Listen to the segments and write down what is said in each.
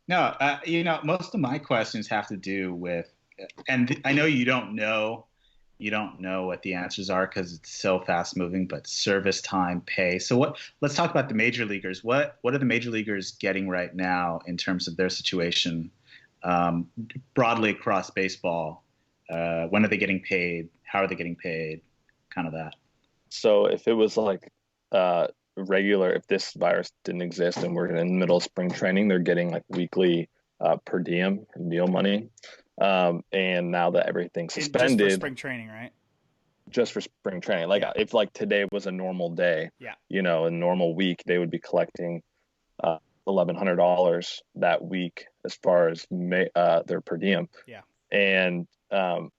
No, most of my questions have to do with, and I know you don't know what the answers are because it's so fast moving, but service time, pay. So let's talk about the major leaguers. What are the major leaguers getting right now in terms of their situation, um, broadly across baseball? When are they getting paid? How are they getting paid? Kind of that. So if it was like regular, if this virus didn't exist and we're in the middle of spring training, they're getting like weekly per diem meal money. And now that everything's Just for suspended, spring training, right? just for spring training, like Yeah. if like today was a normal day, Yeah. a normal week, they would be collecting $1,100 that week as far as their per diem. Yeah. And now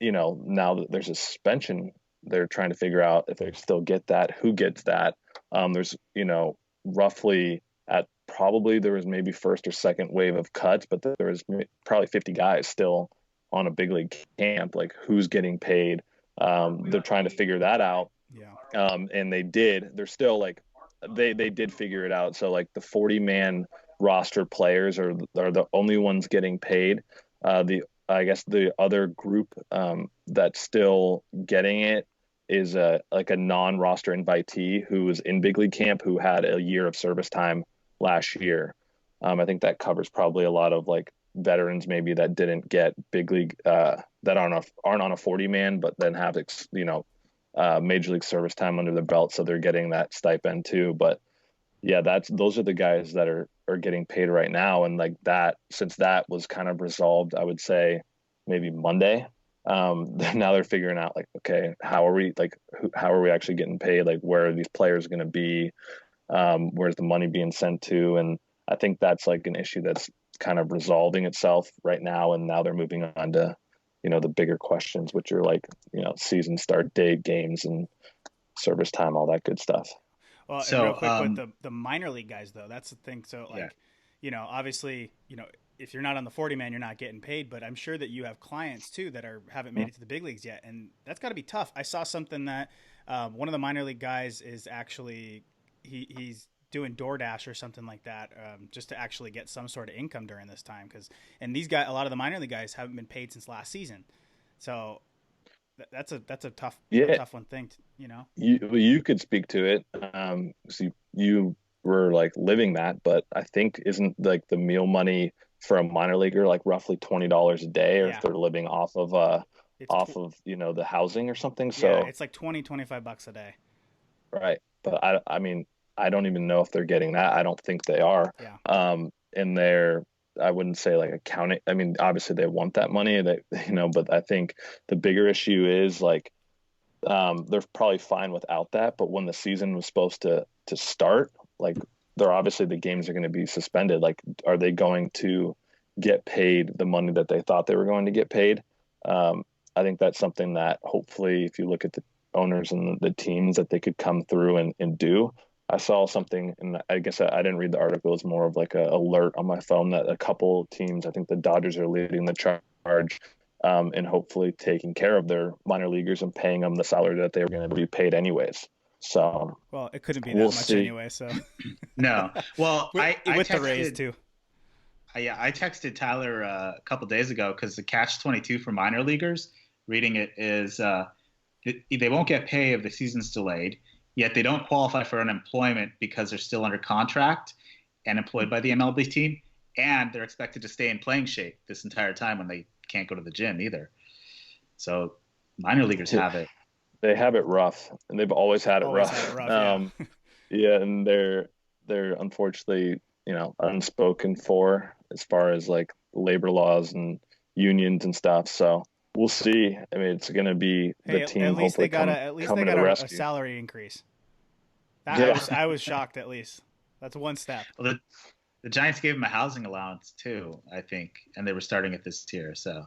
that there's a suspension, they're trying to figure out if they still get that, who gets that. There's roughly at probably there was maybe first or second wave of cuts, but there was probably 50 guys still on a big league camp. Like who's getting paid? They're trying to figure that out. Yeah. And they did. They're still like they did figure it out. So like the 40-man roster players are the only ones getting paid. The I guess the other group that's still getting it is like a non-roster invitee who was in big league camp who had a year of service time last year. I think that covers probably a lot of like veterans maybe that didn't get big league that aren't on a 40-man but then have major league service time under their belt, so they're getting that stipend too. But yeah, those are the guys that are getting paid right now, and like that since that was kind of resolved, I would say maybe Monday. Now they're figuring out like, okay, how are we actually getting paid? Like, where are these players going to be? Where's the money being sent to? And I think that's like an issue that's kind of resolving itself right now. And now they're moving on to, the bigger questions, which are like, season start date, games, and service time, all that good stuff. Well, and real So, quick with the minor league guys though, that's the thing. So yeah. like, obviously, if you're not on the 40 man, you're not getting paid, but I'm sure that you have clients too that haven't made it to the big leagues yet. And that's gotta be tough. I saw something that, one of the minor league guys is actually, he's doing DoorDash or something like that, just to actually get some sort of income during this time. And these guys, a lot of the minor league guys haven't been paid since last season. So that's a tough, Yeah, tough one thing, you could speak to it. So you were like living that, but I think isn't like the meal money for a minor leaguer like roughly $20 a day, or if Yeah. they're living off of It's, the housing or something. yeah, So it's like 25 bucks a day. right, but I mean I don't even know if they're getting that. I don't think they are. Yeah. And they're I wouldn't say like accounting. I mean, obviously they want that money, that but I think the bigger issue is like they're probably fine without that. But when the season was supposed to start, like they're obviously the games are going to be suspended. Like, are they going to get paid the money that they thought they were going to get paid? I think that's something that hopefully, if you look at the owners and the teams, that they could come through and do. I saw something, and I guess I didn't read the article. It's more of like a alert on my phone that a couple teams, I think the Dodgers are leading the charge, and hopefully taking care of their minor leaguers and paying them the salary that they were going to be paid anyways. So Well, it couldn't be that we'll much see. anyway. So No. Well, with the Rays too. Yeah, I texted Tyler a couple days ago because the catch 22 for minor leaguers, reading it is they won't get pay if the season's delayed, yet they don't qualify for unemployment because they're still under contract and employed by the MLB team, and they're expected to stay in playing shape this entire time when they can't go to the gym either. So minor leaguers have it. They have it rough, and they've always had it Always had it rough. rough. Yeah. Yeah, and they're unfortunately, unspoken for as far as like labor laws and unions and stuff. So we'll see. I mean, it's going to be the Hey, team hopefully coming to the a rescue. salary increase. Yeah, I was shocked at least. That's one step. Well, the Giants gave him a housing allowance too, I think, and they were starting it this year. So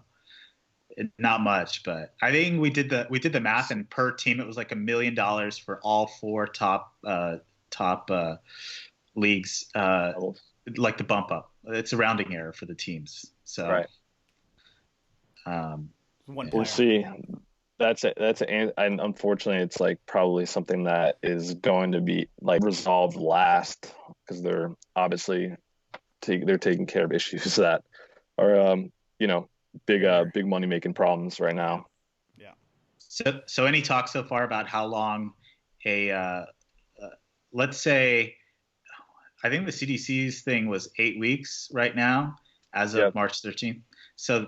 not much, but I think we did the math, and per team it was like $1 million for all four top leagues, like the bump up. It's a rounding error for the teams. So right. One We'll player. see. And unfortunately, it's like probably something that is going to be like resolved last because they're obviously they're taking care of issues that are big money making problems right now. Yeah. So any talk so far about how long let's say, I think the CDC's thing was 8 weeks right now as of March 13th. So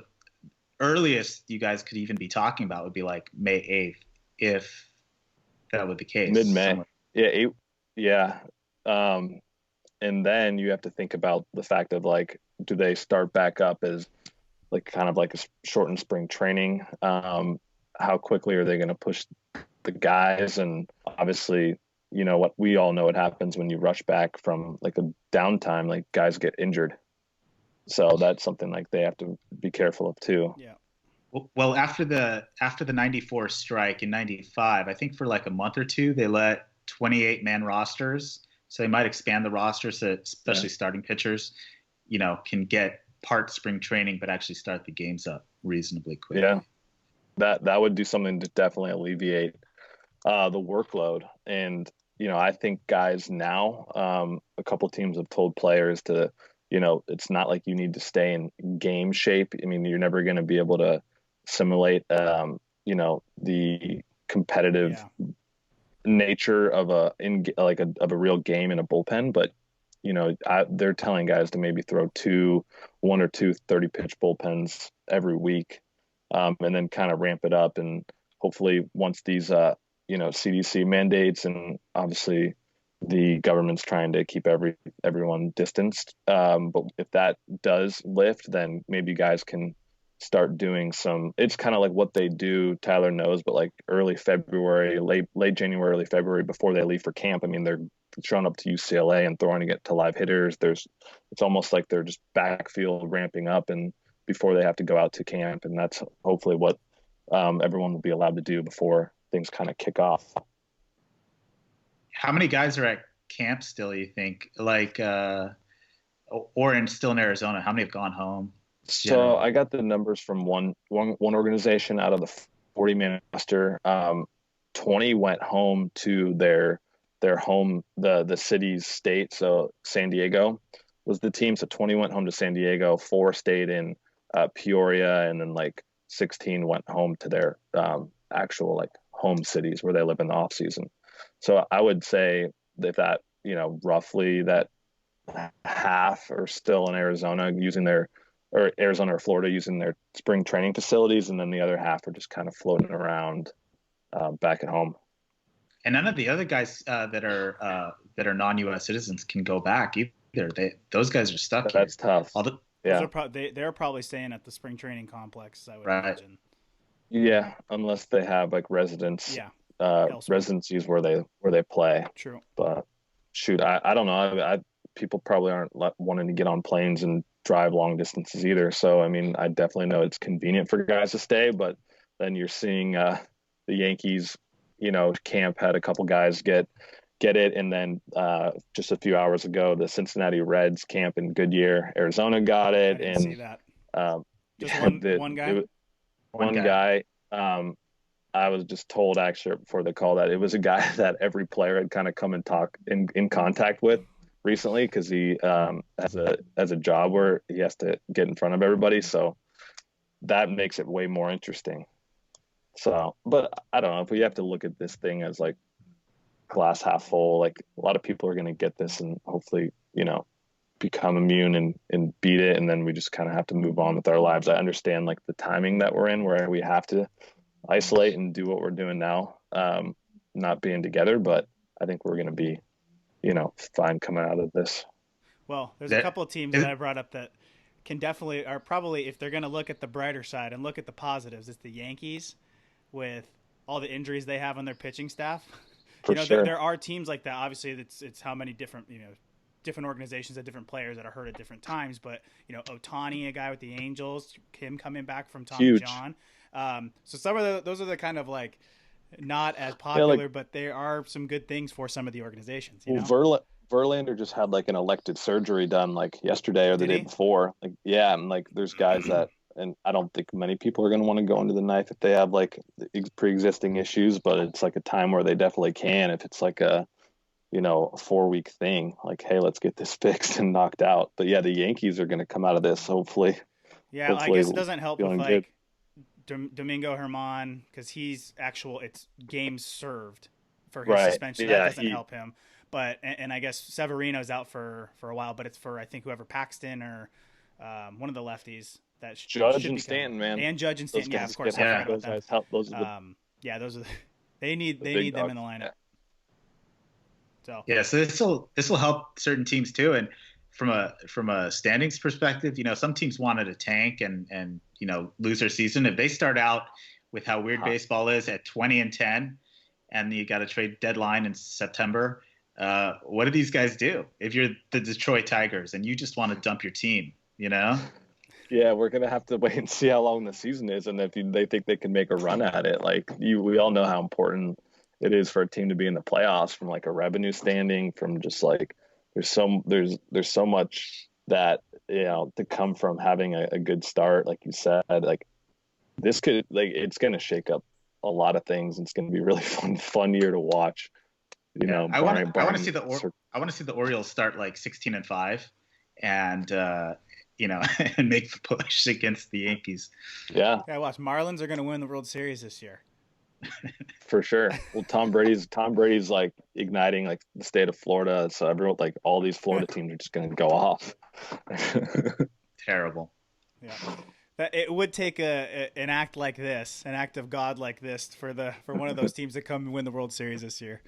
earliest you guys could even be talking about would be like May 8th, if that were the case. Mid-May. Yeah. And then you have to think about the fact of like, do they start back up as like kind of like a shortened spring training? How quickly are they going to push the guys? And obviously, what we all know, what happens when you rush back from like a downtime, like guys get injured. So that's something like they have to be careful of too. Yeah. Well, after the 94 strike in 95, I think for like a month or two, they let 28-man rosters. So they might expand the roster so especially starting pitchers, can get part spring training, but actually start the games up reasonably quickly. Yeah. That would do something to definitely alleviate the workload. And, I think guys now, a couple teams have told players to, it's not like you need to stay in game shape. I mean, you're never going to be able to simulate, the competitive nature of a real game in a bullpen. But, they're telling guys to maybe throw 1 or 2 30-pitch bullpens every week, and then kind of ramp it up. And hopefully once these, CDC mandates, and obviously the government's trying to keep everyone distanced. But if that does lift, then maybe guys can start doing it's kind of like what they do, Tyler knows, but like early February, late January, early February, before they leave for camp. I mean, they're showing up to UCLA and throwing it to live hitters. It's almost like they're just backfield ramping up and before they have to go out to camp. And that's hopefully what everyone will be allowed to do before things kind of kick off. How many guys are at camp still, you think? Like, or still in Arizona? How many have gone home? So I got the numbers from one organization out of the 40-man roster. 20 went home to their home, the city's state. So San Diego was the team. So 20 went home to San Diego, 4 stayed in Peoria, and then like 16 went home to their actual like home cities where they live in the off season. So I would say that roughly that half are still in Arizona Arizona or Florida using their spring training facilities, and then the other half are just kind of floating around back at home. And none of the other guys that are non-U.S. citizens can go back either. Those guys are stuck here. That's tough. They're probably staying at the spring training complex, I would imagine. Yeah, unless they have like residencies where they play. True. But shoot, I don't know. People probably aren't wanting to get on planes and drive long distances either. So I mean, I definitely know it's convenient for guys to stay, but then you're seeing the Yankees, camp had a couple guys get it, and then just a few hours ago, the Cincinnati Reds camp in Goodyear, Arizona got it. I didn't see that. Just one guy. One guy. I was just told actually before the call that it was a guy that every player had kind of come and talk in contact with recently, because he has a job where he has to get in front of everybody. So that makes it way more interesting. So, but I don't know if we have to look at this thing as like glass half full. Like a lot of people are going to get this and hopefully, become immune and beat it. And then we just kind of have to move on with our lives. I understand like the timing that we're in where we have to isolate and do what we're doing now, not being together, but I think we're going to be, fine coming out of this. Well, there's a couple of teams that I brought up that are probably, if they're going to look at the brighter side and look at the positives, it's the Yankees with all the injuries they have on their pitching staff. For sure. There are teams like that. Obviously, it's how many different, different organizations and different players that are hurt at different times. But, Ohtani, a guy with the Angels, him coming back from Tommy John. So some of those are the kind of like not as popular, but there are some good things for some of the organizations. Verlander just had like an elective surgery done like yesterday or the day before. Like, yeah. And like, there's guys that, and I don't think many people are going to want to go into the knife if they have like pre-existing issues, but it's like a time where they definitely can, if it's like a, a 4-week thing. Like, hey, let's get this fixed and knocked out. But yeah, the Yankees are going to come out of this hopefully. Yeah, I Hopefully guess it doesn't help with feeling good. like Domingo Herman because it's games served for his Right. suspension. That Yeah. doesn't help him. But and I guess Severino's out for a while, but it's for I think whoever Paxton or one of the lefties that Judge should and be Stanton, man. and Judge and Those Stanton. Yeah, guys of course. get I help. forgot those about guys help. Those are them. Yeah, those are they the need big them dogs. in the lineup. Yeah. So Yeah, so this will help certain teams too. And from a standings perspective, some teams wanted to tank and lose their season. If they start out with how weird baseball is at 20-10, and you got a trade deadline in September, what do these guys do? If you're the Detroit Tigers and you just want to dump your team, Yeah, we're gonna have to wait and see how long the season is, and if they think they can make a run at it. Like we all know how important it is for a team to be in the playoffs from like a revenue standing, from just like there's so much that to come from having a good start, like you said. Like this could it's gonna shake up a lot of things. It's gonna be a really fun year to watch. I want to see the Orioles start like 16-5, and and make the push against the Yankees. Yeah, watch. Marlins are going to win the World Series this year. for sure. Well, Tom Brady's like igniting like the state of Florida, so everyone, like all these Florida teams are just going to go off. Terrible. Yeah, it would take an act like this, an act of God like this, for one of those teams to come and win the World Series this year.